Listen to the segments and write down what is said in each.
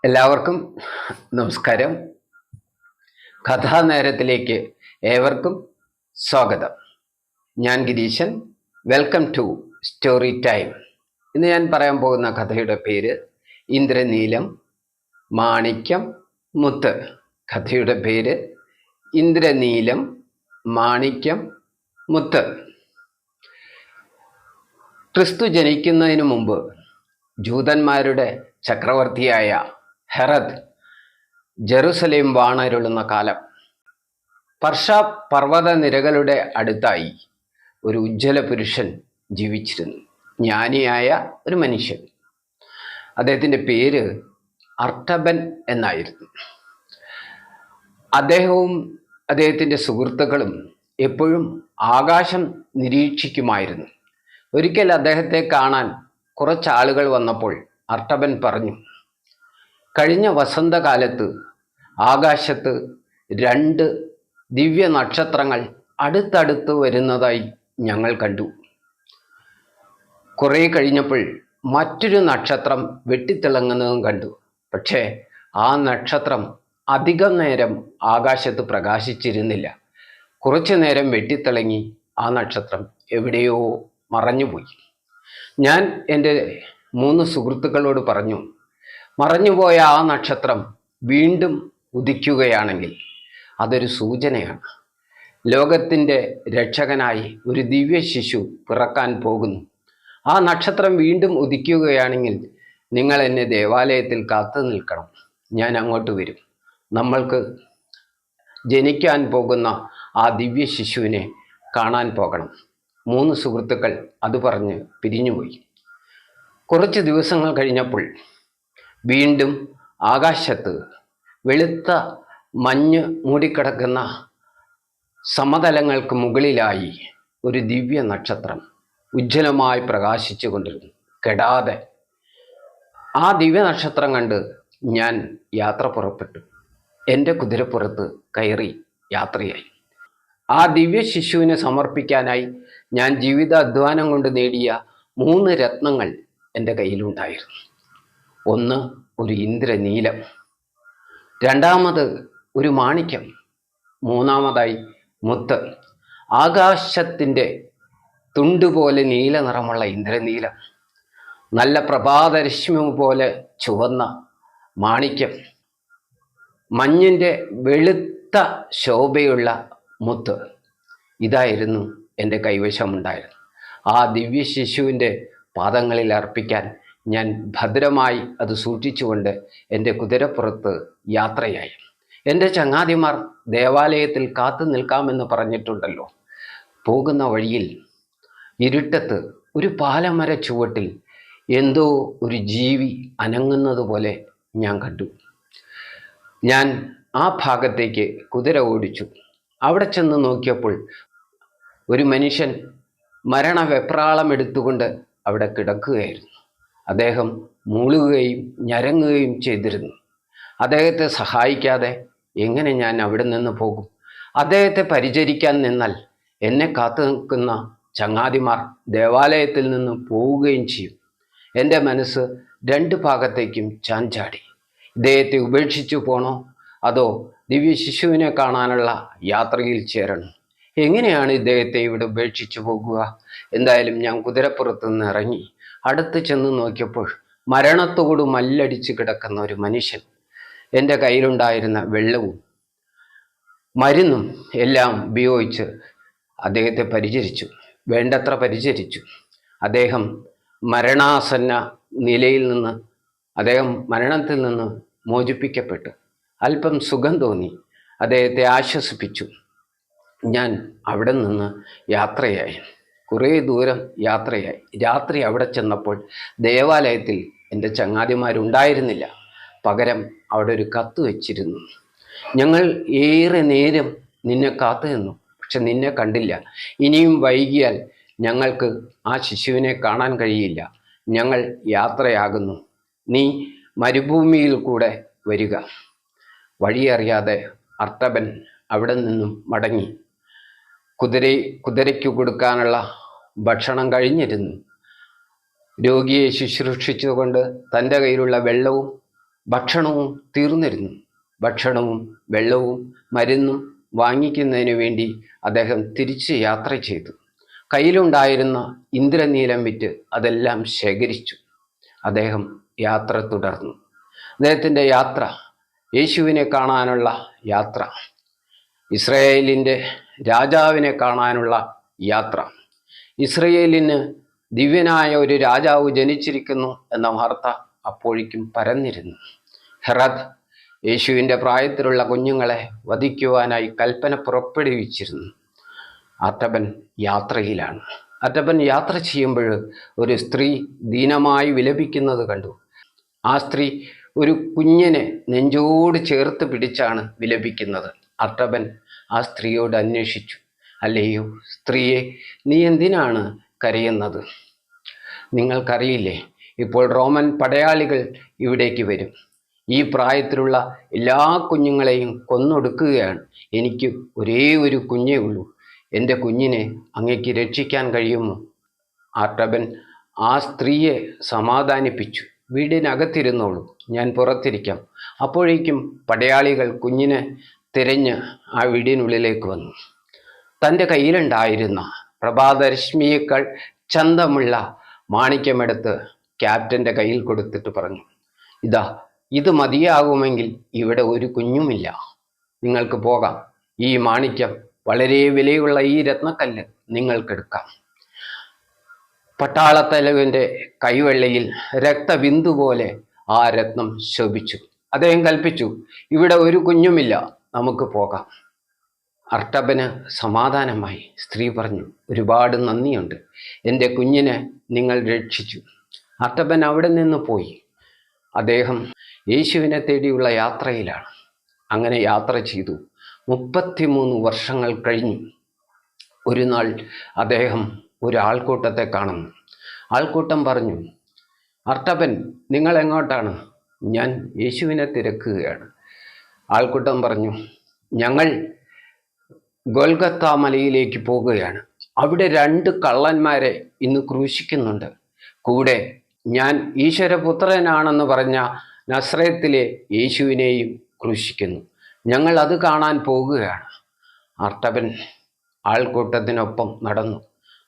എല്ലാവർക്കും നമസ്കാരം. കഥാനേരത്തിലേക്ക് ഏവർക്കും സ്വാഗതം. ഞാൻ Girishan. Welcome to story time. ഇന്ന് ഞാൻ പറയാൻ പോകുന്ന കഥയുടെ പേര് ഇന്ദ്രനീലം മാണിക്യം മുത്ത്. കഥയുടെ പേര് ഇന്ദ്രനീലം മാണിക്യം മുത്ത്. ക്രിസ്തു ജനിക്കുന്നതിന് മുമ്പ് ജൂതന്മാരുടെ ചക്രവർത്തിയായ ഹെറദ് ജെറുസലേം വാണരുളുന്ന കാലം. പർഷ പർവ്വത നിരകളുടെ അടുത്തായി ഒരു ഉജ്ജ്വല പുരുഷൻ ജീവിച്ചിരുന്നു. ജ്ഞാനിയായ ഒരു മനുഷ്യൻ. അദ്ദേഹത്തിൻ്റെ പേര് അർട്ടബൻ എന്നായിരുന്നു. അദ്ദേഹവും അദ്ദേഹത്തിൻ്റെ സുഹൃത്തുക്കളും എപ്പോഴും ആകാശം നിരീക്ഷിക്കുമായിരുന്നു. ഒരിക്കൽ അദ്ദേഹത്തെ കാണാൻ കുറച്ചാളുകൾ വന്നപ്പോൾ അർട്ടബൻ പറഞ്ഞു, കഴിഞ്ഞ വസന്തകാലത്ത് ആകാശത്ത് 2 ദിവ്യ നക്ഷത്രങ്ങൾ അടുത്തടുത്ത് വരുന്നതായി ഞങ്ങൾ കണ്ടു. കുറേ കഴിഞ്ഞപ്പോൾ മറ്റൊരു നക്ഷത്രം വെട്ടിത്തിളങ്ങുന്നതും കണ്ടു. പക്ഷേ ആ നക്ഷത്രം അധികം നേരം ആകാശത്ത് പ്രകാശിച്ചിരുന്നില്ല. കുറച്ചു നേരം വെട്ടിത്തിളങ്ങി ആ നക്ഷത്രം എവിടെയോ മറഞ്ഞുപോയി. ഞാൻ എൻ്റെ 3 സുഹൃത്തുക്കളോട് പറഞ്ഞു, മറഞ്ഞുപോയ ആ നക്ഷത്രം വീണ്ടും ഉദിക്കുകയാണെങ്കിൽ അതൊരു സൂചനയാണ്. ലോകത്തിൻ്റെ രക്ഷകനായി ഒരു ദിവ്യ ശിശു പിറക്കാൻ പോകുന്നു. ആ നക്ഷത്രം വീണ്ടും ഉദിക്കുകയാണെങ്കിൽ നിങ്ങൾ എന്നെ ദേവാലയത്തിൽ കാത്തു നിൽക്കണം. ഞാൻ അങ്ങോട്ട് വരും. നമ്മൾക്ക് ജനിക്കാൻ പോകുന്ന ആ ദിവ്യ ശിശുവിനെ കാണാൻ പോകണം. 3 സുഹൃത്തുക്കൾ അത് പറഞ്ഞ് പിരിഞ്ഞുപോയി. കുറച്ച് ദിവസങ്ങൾ കഴിഞ്ഞപ്പോൾ വീണ്ടും ആകാശത്ത് വെളുത്ത മഞ്ഞ് മൂടിക്കിടക്കുന്ന സമതലങ്ങൾക്ക് മുകളിലായി ഒരു ദിവ്യ നക്ഷത്രം ഉജ്ജ്വലമായി പ്രകാശിച്ചു കൊണ്ടിരുന്നു, കെടാതെ. ആ ദിവ്യ നക്ഷത്രം കണ്ട് ഞാൻ യാത്ര പുറപ്പെട്ടു. എൻ്റെ കുതിരപ്പുറത്ത് കയറി യാത്രയായി. ആ ദിവ്യ ശിശുവിനെ സമർപ്പിക്കാനായി ഞാൻ ജീവിതാധ്വാനം കൊണ്ട് നേടിയ 3 രത്നങ്ങൾ എൻ്റെ കയ്യിലുണ്ടായിരുന്നു. ഒന്ന് ഒരു ഇന്ദ്രനീലം, രണ്ടാമത് ഒരു മാണിക്യം, മൂന്നാമതായി മുത്ത്. ആകാശത്തിൻ്റെ തുണ്ടുപോലെ നീല നിറമുള്ള ഇന്ദ്രനീലം, നല്ല പ്രഭാതരശ്മി പോലെ ചുവന്ന മാണിക്യം, മഞ്ഞിൻ്റെ വെളുത്ത ശോഭയുള്ള മുത്ത്. ഇതായിരുന്നു എൻ്റെ കൈവശമുണ്ടായിരുന്നു. ആ ദിവ്യ ശിശുവിൻ്റെ പാദങ്ങളിൽ അർപ്പിക്കാൻ ഞാൻ ഭദ്രമായി അത് സൂക്ഷിച്ചുകൊണ്ട് എൻ്റെ കുതിരപ്പുറത്ത് യാത്രയായി. എൻ്റെ ചങ്ങാതിമാർ ദേവാലയത്തിൽ കാത്തു നിൽക്കാമെന്ന് പറഞ്ഞിട്ടുണ്ടല്ലോ. പോകുന്ന വഴിയിൽ ഇരുട്ടത്ത് ഒരു പാലമര ചുവട്ടിൽ എന്തോ ഒരു ജീവി അനങ്ങുന്നത് പോലെ ഞാൻ കണ്ടു. ഞാൻ ആ ഭാഗത്തേക്ക് കുതിര ഓടിച്ചു. അവിടെ ചെന്ന് നോക്കിയപ്പോൾ ഒരു മനുഷ്യൻ മരണവെപ്രാളം എടുത്തുകൊണ്ട് അവിടെ കിടക്കുകയായിരുന്നു. അദ്ദേഹം മൂളുകയും ഞരങ്ങുകയും ചെയ്തിരുന്നു. അദ്ദേഹത്തെ സഹായിക്കാതെ എങ്ങനെ ഞാൻ അവിടെ നിന്ന് പോകും? അദ്ദേഹത്തെ പരിചരിക്കാൻ നിന്നാൽ എന്നെ കാത്തു നിൽക്കുന്ന ചങ്ങാതിമാർ ദേവാലയത്തിൽ നിന്ന് പോവുകയും ചെയ്യും. എൻ്റെ മനസ്സ് 2 ഭാഗത്തേക്കും ചാഞ്ചാടി. ഇദ്ദേഹത്തെ ഉപേക്ഷിച്ചു പോണോ, അതോ ദിവ്യ ശിശുവിനെ കാണാനുള്ള യാത്രയിൽ ചേരണം? എങ്ങനെയാണ് ഇദ്ദേഹത്തെ ഇവിടെ ഉപേക്ഷിച്ചു പോകുക? എന്തായാലും ഞാൻ കുതിരപ്പുറത്ത് നിന്ന് ഇറങ്ങി അടുത്ത് ചെന്ന് നോക്കിയപ്പോൾ മരണത്തോട് മല്ലടിച്ച് കിടക്കുന്ന ഒരു മനുഷ്യൻ. എൻ്റെ കയ്യിലുണ്ടായിരുന്ന വെള്ളവും മരുന്നും എല്ലാം ഉപയോഗിച്ച് അദ്ദേഹത്തെ പരിചരിച്ചു, വേണ്ടത്ര പരിചരിച്ചു. അദ്ദേഹം മരണാസന്ന നിലയിൽ നിന്ന് മരണത്തിൽ നിന്ന് മോചിപ്പിക്കപ്പെട്ടു. അല്പം സുഖം തോന്നി. അദ്ദേഹത്തെ ആശ്വസിപ്പിച്ചു. ഞാൻ അവിടെ നിന്ന് യാത്രയായി. കുറേ ദൂരം യാത്രയായി. രാത്രി അവിടെ ചെന്നപ്പോൾ ദേവാലയത്തിൽ എൻ്റെ ചങ്ങാതിമാരുണ്ടായിരുന്നില്ല. പകരം അവിടെ ഒരു കത്ത് വെച്ചിരുന്നു. ഞങ്ങൾ ഏറെ നേരം നിന്നെ കാത്തു നിന്നു, പക്ഷെ നിന്നെ കണ്ടില്ല. ഇനിയും വൈകിയാൽ ഞങ്ങൾക്ക് ആ ശിശുവിനെ കാണാൻ കഴിയില്ല. ഞങ്ങൾ യാത്രയാകുന്നു. നീ മരുഭൂമിയിൽ കൂടെ വരിക. വഴിയറിയാതെ അർട്ടബൻ അവിടെ നിന്നും മടങ്ങി. കുതിരയ്ക്ക് കൊടുക്കാനുള്ള ഭക്ഷണം കഴിഞ്ഞിരുന്നു. രോഗിയെ ശുശ്രൂഷിച്ചുകൊണ്ട് തൻ്റെ കയ്യിലുള്ള വെള്ളവും ഭക്ഷണവും തീർന്നിരുന്നു. ഭക്ഷണവും വെള്ളവും മരുന്നും വാങ്ങിക്കുന്നതിന് വേണ്ടി അദ്ദേഹം തിരിച്ച് യാത്ര ചെയ്തു. കയ്യിലുണ്ടായിരുന്ന ഇന്ദ്രനീലം വിറ്റ് അതെല്ലാം ശേഖരിച്ചു. അദ്ദേഹം യാത്ര തുടർന്നു. അദ്ദേഹത്തിൻ്റെ യാത്ര യേശുവിനെ കാണാനുള്ള യാത്ര, ഇസ്രായേലിൻ്റെ രാജാവിനെ കാണാനുള്ള യാത്ര. ഇസ്രായേലിന് ദിവ്യനായ ഒരു രാജാവ് ജനിച്ചിരിക്കുന്നു എന്ന വാർത്ത അപ്പോഴേക്കും പരന്നിരുന്നു. ഹെറോദ് യേശുവിൻ്റെ പ്രായത്തിലുള്ള കുഞ്ഞുങ്ങളെ വധിക്കുവാനായി കൽപ്പന പുറപ്പെടുവിച്ചിരുന്നു. അർട്ടബൻ യാത്രയിലാണ്. അർട്ടബൻ യാത്ര ചെയ്യുമ്പോൾ ഒരു സ്ത്രീ ദീനമായി വിലപിക്കുന്നത് കണ്ടു. ആ സ്ത്രീ ഒരു കുഞ്ഞിനെ നെഞ്ചോട് ചേർത്ത് പിടിച്ചാണ് വിലപിക്കുന്നത്. അർട്ടബൻ ആ സ്ത്രീയോട് അന്വേഷിച്ചു, അല്ലയോ സ്ത്രീയെ, നീ എന്തിനാണ് കരയുന്നത്? നിങ്ങൾക്കറിയില്ലേ, ഇപ്പോൾ റോമൻ പടയാളികൾ ഇവിടേക്ക് വരും. ഈ പ്രായത്തിലുള്ള എല്ലാ കുഞ്ഞുങ്ങളെയും കൊന്നൊടുക്കുകയാണ്. എനിക്ക് ഒരേ ഒരു കുഞ്ഞേ ഉള്ളൂ. എൻ്റെ കുഞ്ഞിനെ അങ്ങേക്ക് രക്ഷിക്കാൻ കഴിയുമോ? അർട്ടബൻ ആ സ്ത്രീയെ സമാധാനിപ്പിച്ചു. വീടിനകത്തിരുന്നോളൂ, ഞാൻ പുറത്തിരിക്കാം. അപ്പോഴേക്കും പടയാളികൾ കുഞ്ഞിനെ തിരഞ്ഞ് ആ വീടിനുള്ളിലേക്ക് വന്നു. തൻ്റെ കയ്യിലുണ്ടായിരുന്ന പ്രഭാതരശ്മിയേക്കാൾ ചന്തമുള്ള മാണിക്യമെടുത്ത് ക്യാപ്റ്റൻ്റെ കയ്യിൽ കൊടുത്തിട്ട് പറഞ്ഞു, ഇതാ, ഇത് മതിയാകുമെങ്കിൽ ഇവിടെ ഒരു കുഞ്ഞുമില്ല. നിങ്ങൾക്ക് പോകാം. ഈ മാണിക്യം, വളരെ വിലയുള്ള ഈ രത്നക്കല്ല് നിങ്ങൾക്കെടുക്കാം. പട്ടാളത്തലവൻ്റെ കൈവെള്ളയിൽ രക്തബിന്ദു പോലെ ആ രത്നം ശോഭിച്ചു. അദ്ദേഹം കൽപ്പിച്ചു, ഇവിടെ ഒരു കുഞ്ഞുമില്ല, നമുക്ക് പോകാം. അർട്ടബന് സമാധാനമായി. സ്ത്രീ പറഞ്ഞു, ഒരുപാട് നന്ദിയുണ്ട്, എൻ്റെ കുഞ്ഞിനെ നിങ്ങൾ രക്ഷിച്ചു. അർട്ടബൻ അവിടെ നിന്ന് പോയി. അദ്ദേഹം യേശുവിനെ തേടിയുള്ള യാത്രയിലാണ്. അങ്ങനെ യാത്ര ചെയ്തു. 33 വർഷങ്ങൾ കഴിഞ്ഞു. ഒരു നാൾ അദ്ദേഹം ഒരു ആൾക്കൂട്ടത്തെ കാണുന്നു. ആൾക്കൂട്ടം പറഞ്ഞു, അർട്ടബൻ, നിങ്ങൾ എങ്ങോട്ടാണ്? ഞാൻ യേശുവിനെ തിരക്കുകയാണ്. ആൾക്കൂട്ടം പറഞ്ഞു, ഞങ്ങൾ ഗോൽഗത്ത മലയിലേക്ക് പോകുകയാണ്. അവിടെ 2 കള്ളന്മാരെ ഇന്ന് ക്രൂശിക്കുന്നുണ്ട്. കൂടെ ഞാൻ ഈശ്വരപുത്രനാണെന്ന് പറഞ്ഞ നസ്രയത്തിലെ യേശുവിനെയും ക്രൂശിക്കുന്നു. ഞങ്ങൾ അത് കാണാൻ പോകുകയാണ്. അർട്ടബൻ ആൾക്കൂട്ടത്തിനൊപ്പം നടന്നു.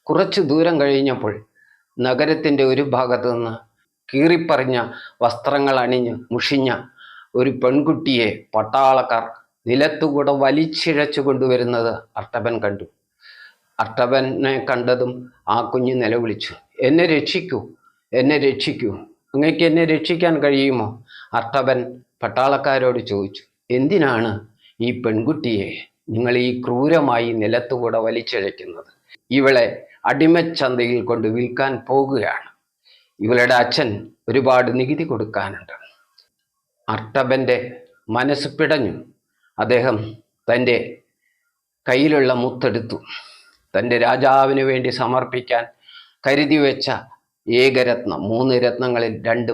കുറച്ചു ദൂരം കഴിഞ്ഞപ്പോൾ നഗരത്തിൻ്റെ ഒരു ഭാഗത്തു നിന്ന് കീറിപ്പറിഞ്ഞ വസ്ത്രങ്ങൾ അണിഞ്ഞ് മുഷിഞ്ഞ ഒരു പെൺകുട്ടിയെ പട്ടാളക്കാർ നിലത്തുകൂടെ വലിച്ചിഴച്ചു കൊണ്ടുവരുന്നത് അർട്ടബൻ കണ്ടു. അർട്ടബനെ കണ്ടതും ആ കുഞ്ഞ് നിലവിളിച്ചു, എന്നെ രക്ഷിക്കൂ, എന്നെ രക്ഷിക്കൂ, അങ്ങേക്ക് എന്നെ രക്ഷിക്കാൻ കഴിയുമോ? അർട്ടബൻ പട്ടാളക്കാരോട് ചോദിച്ചു, എന്തിനാണ് ഈ പെൺകുട്ടിയെ നിങ്ങൾ ഈ ക്രൂരമായി നിലത്തുകൂടെ വലിച്ചിഴയ്ക്കുന്നത്? ഇവളെ അടിമച്ചന്തയിൽ കൊണ്ട് വിൽക്കാൻ പോകുകയാണ്. ഇവളുടെ അച്ഛൻ ഒരുപാട് നികുതി കൊടുക്കാനുണ്ട്. അർട്ടബൻ്റെ മനസ്സ് പിടഞ്ഞു. അദ്ദേഹം തൻ്റെ കയ്യിലുള്ള മുത്തെടുത്തു. തൻ്റെ രാജാവിന് വേണ്ടി സമർപ്പിക്കാൻ കരുതി വെച്ച ഏകരത്നം, 3 രത്നങ്ങളിൽ 2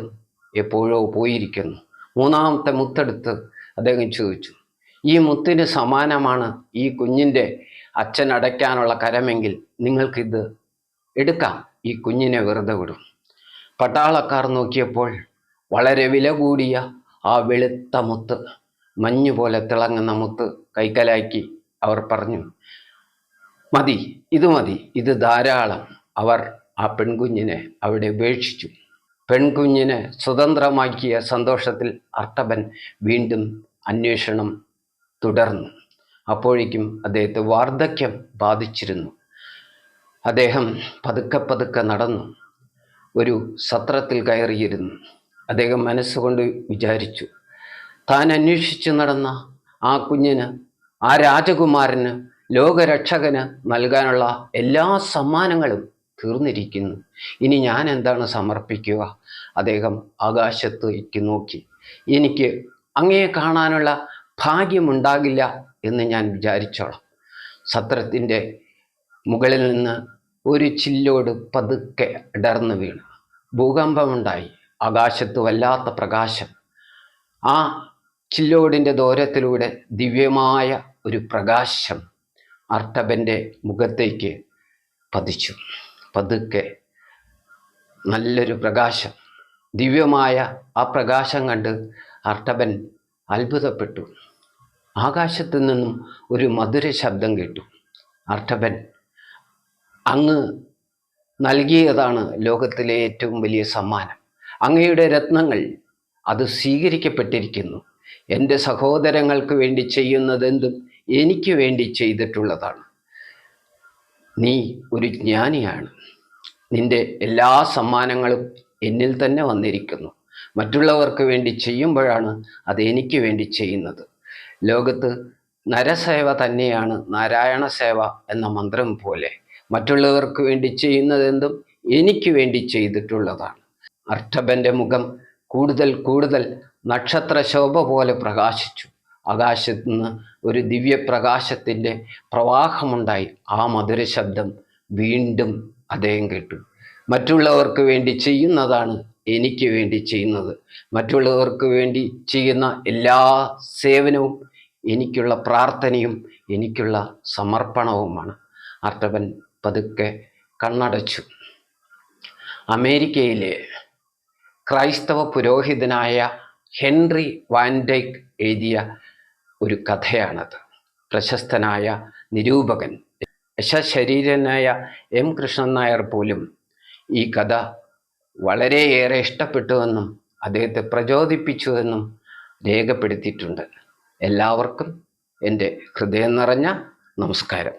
എപ്പോഴോ പോയിരിക്കുന്നു. 3ാമത്തെ മുത്തെടുത്ത് അദ്ദേഹം ചോദിച്ചു, ഈ മുത്തിന് സമാനമാണ് ഈ കുഞ്ഞിൻ്റെ അച്ഛൻ അടയ്ക്കാനുള്ള കരമെങ്കിൽ നിങ്ങൾക്കിത് എടുക്കാം, ഈ കുഞ്ഞിനെ വെറുതെ വിടും. പട്ടാളക്കാർ നോക്കിയപ്പോൾ വളരെ വില കൂടിയ ആ വെളുത്ത മുത്ത്, മഞ്ഞുപോലെ തിളങ്ങുന്ന മുത്ത് കൈക്കലാക്കി അവർ പറഞ്ഞു, മതി, ഇത് മതി, ഇത് ധാരാളം. അവർ ആ പെൺകുഞ്ഞിനെ അവിടെ ഉപേക്ഷിച്ചു. പെൺകുഞ്ഞിനെ സ്വതന്ത്രമാക്കിയ സന്തോഷത്തിൽ അർട്ടബൻ വീണ്ടും അന്വേഷണം തുടർന്നു. അപ്പോഴേക്കും അദ്ദേഹത്തെ വാർദ്ധക്യം ബാധിച്ചിരുന്നു. അദ്ദേഹം പതുക്കെ പതുക്കെ നടന്നു. ഒരു സത്രത്തിൽ കയറിയിരുന്നു. അദ്ദേഹം മനസ്സുകൊണ്ട് വിചാരിച്ചു, താൻ അന്വേഷിച്ച് നടന്ന ആ കുഞ്ഞിന്, ആ രാജകുമാരന്, ലോകരക്ഷകന് നൽകാനുള്ള എല്ലാ സമ്മാനങ്ങളും തീർന്നിരിക്കുന്നു. ഇനി ഞാൻ എന്താണ് സമർപ്പിക്കുക? അദ്ദേഹം ആകാശത്തേക്ക് നോക്കി, എനിക്ക് അങ്ങയെ കാണാനുള്ള ഭാഗ്യമുണ്ടാകില്ല എന്ന് ഞാൻ വിചാരിച്ചോളാം. സത്രത്തിൻ്റെ മുകളിൽ നിന്ന് ഒരു ചില്ലോട് പതുക്കെ ഇടർന്നു വീണു. ഭൂകമ്പമുണ്ടായി. ആകാശത്ത് വല്ലാത്ത പ്രകാശം. ആ ചില്ലോടിൻ്റെ ദൂരത്തിലൂടെ ദിവ്യമായ ഒരു പ്രകാശം അർട്ടബൻ്റെ മുഖത്തേക്ക് പതിച്ചു. പതുക്കെ നല്ലൊരു പ്രകാശം. ദിവ്യമായ ആ പ്രകാശം കണ്ട് അർട്ടബൻ അത്ഭുതപ്പെട്ടു. ആകാശത്തു നിന്നും ഒരു മധുര ശബ്ദം കേട്ടു. അർട്ടബൻ, അങ്ങ് നൽകിയതാണ് ലോകത്തിലെ ഏറ്റവും വലിയ സമ്മാനം. അങ്ങയുടെ രത്നങ്ങൾ അത് സ്വീകരിക്കപ്പെട്ടിരിക്കുന്നു. എൻ്റെ സഹോദരങ്ങൾക്ക് വേണ്ടി ചെയ്യുന്നതെന്തും എനിക്ക് വേണ്ടി ചെയ്തിട്ടുള്ളതാണ്. നീ ഒരു ജ്ഞാനിയാണ്. നിന്റെ എല്ലാ സമ്മാനങ്ങളും എന്നിൽ തന്നെ വന്നിരിക്കുന്നു. മറ്റുള്ളവർക്ക് വേണ്ടി ചെയ്യുമ്പോഴാണ് അത് എനിക്ക് വേണ്ടി ചെയ്യുന്നത്. ലോകത്ത് നരസേവ തന്നെയാണ് നാരായണ സേവ എന്ന മന്ത്രം പോലെ മറ്റുള്ളവർക്ക് വേണ്ടി ചെയ്യുന്നതെന്തും എനിക്ക് വേണ്ടി ചെയ്തിട്ടുള്ളതാണ്. അർട്ടബൻ്റെ മുഖം കൂടുതൽ കൂടുതൽ നക്ഷത്രശോഭ പോലെ പ്രകാശിച്ചു. ആകാശത്ത് നിന്ന് ഒരു ദിവ്യപ്രകാശത്തിൻ്റെ പ്രവാഹമുണ്ടായി. ആ മധുര ശബ്ദം വീണ്ടും അദ്ദേഹം കേട്ടു. മറ്റുള്ളവർക്ക് വേണ്ടി ചെയ്യുന്നതാണ് എനിക്ക് വേണ്ടി ചെയ്യുന്നത്. മറ്റുള്ളവർക്ക് വേണ്ടി ചെയ്യുന്ന എല്ലാ സേവനവും എനിക്കുള്ള പ്രാർത്ഥനയും എനിക്കുള്ള സമർപ്പണവുമാണ്. അർട്ടബൻ പതുക്കെ കണ്ണടച്ചു. അമേരിക്കയിലെ ക്രൈസ്തവ പുരോഹിതനായ ഹെൻറി വാൻ ഡൈക്ക് എഴുതിയ ഒരു കഥയാണത്. പ്രശസ്തനായ നിരൂപകൻ യശശരീരനായ എം കൃഷ്ണൻ നായർ പോലും ഈ കഥ വളരെയേറെ ഇഷ്ടപ്പെട്ടുവെന്നും അദ്ദേഹത്തെ പ്രചോദിപ്പിച്ചുവെന്നും രേഖപ്പെടുത്തിയിട്ടുണ്ട്. എല്ലാവർക്കും എൻ്റെ ഹൃദയം നിറഞ്ഞ നമസ്കാരം.